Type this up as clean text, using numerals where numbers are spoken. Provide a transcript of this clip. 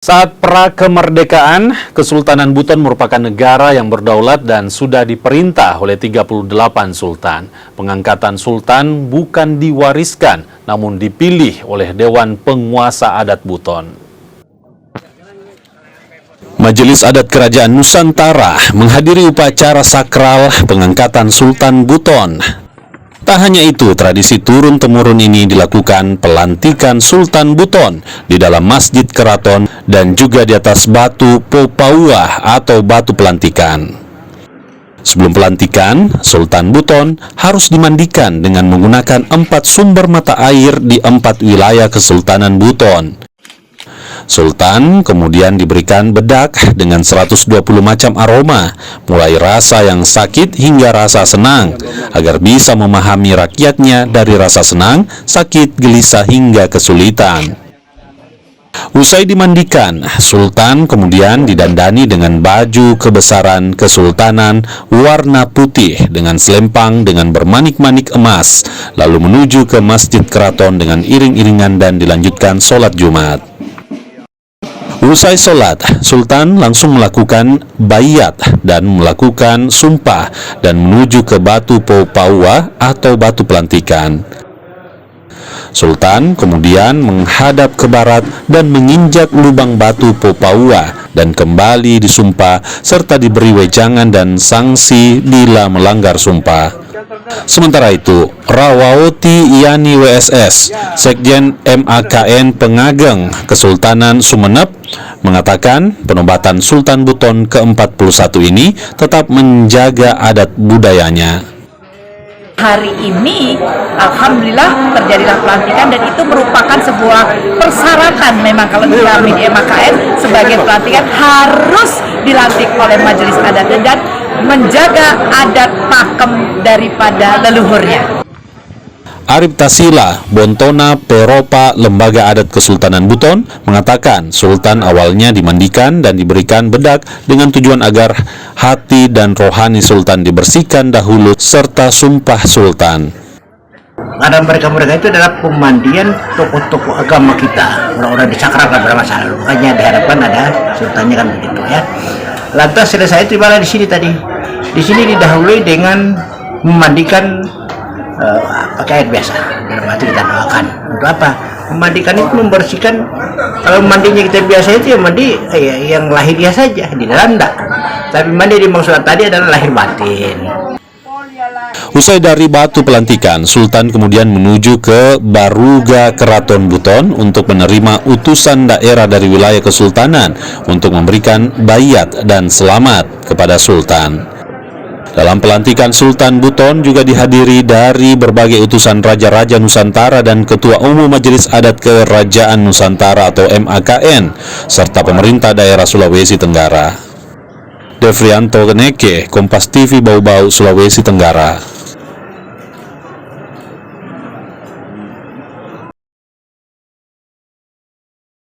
Saat pra-kemerdekaan, Kesultanan Buton merupakan negara yang berdaulat dan sudah diperintah oleh 38 sultan. Pengangkatan sultan bukan diwariskan, namun dipilih oleh Dewan Penguasa Adat Buton. Majelis Adat Kerajaan Nusantara menghadiri upacara sakral pengangkatan Sultan Buton. Tak hanya itu, tradisi turun-temurun ini dilakukan pelantikan Sultan Buton di dalam Masjid Keraton dan juga di atas batu Popauah atau batu pelantikan. Sebelum pelantikan, Sultan Buton harus dimandikan dengan menggunakan 4 sumber mata air di 4 wilayah Kesultanan Buton. Sultan kemudian diberikan bedak dengan 120 macam aroma, mulai rasa yang sakit hingga rasa senang, agar bisa memahami rakyatnya dari rasa senang, sakit, gelisah hingga kesulitan. Usai dimandikan, Sultan kemudian didandani dengan baju kebesaran kesultanan warna putih dengan selempang dengan bermanik-manik emas, lalu menuju ke Masjid Keraton dengan iring-iringan dan dilanjutkan sholat Jumat. Usai sholat, Sultan langsung melakukan baiat dan melakukan sumpah dan menuju ke batu Popauah atau batu pelantikan. Sultan kemudian menghadap ke barat dan menginjak lubang batu Popauah dan kembali disumpah serta diberi wejangan dan sanksi bila melanggar sumpah. Sementara itu, Rawawoti Yani WSS, Sekjen MAKN Pengageng Kesultanan Sumeneb, mengatakan penobatan Sultan Buton ke-41 ini tetap menjaga adat budayanya. Hari ini, alhamdulillah terjadilah pelantikan dan itu merupakan sebuah persyaratan. Memang kalau kami di MAKN sebagai pelantikan harus dilantik oleh Majelis Adat dan menjaga adat pakem daripada leluhurnya. Arif Tasila, Bontona Peropa Lembaga Adat Kesultanan Buton, mengatakan Sultan awalnya dimandikan dan diberikan bedak dengan tujuan agar hati dan rohani Sultan dibersihkan dahulu serta sumpah Sultan. Karena mereka itu adalah pemandian tokoh-tokoh agama kita, orang-orang disakralkan pada masa lalu. Makanya diharapkan ada sultannya kan begitu ya. Lantas selesai itu di sini tadi. Di sini didahului dengan memandikan pakai air biasa. Dalam arti kita doakan. Untuk apa? Memandikan itu membersihkan. Kalau mandinya kita biasa itu ya mandi yang lahiriah saja, di dalam enggak. Tapi mandi dimaksud tadi adalah lahir batin. Usai dari batu pelantikan, Sultan kemudian menuju ke Baruga Keraton Buton untuk menerima utusan daerah dari wilayah Kesultanan untuk memberikan baiat dan selamat kepada Sultan. Dalam pelantikan Sultan Buton juga dihadiri dari berbagai utusan Raja-Raja Nusantara dan Ketua Umum Majelis Adat Kerajaan Nusantara atau MAKN, serta pemerintah daerah Sulawesi Tenggara. Devrianto Geneke, Kompas TV Bau-Bau, Sulawesi Tenggara.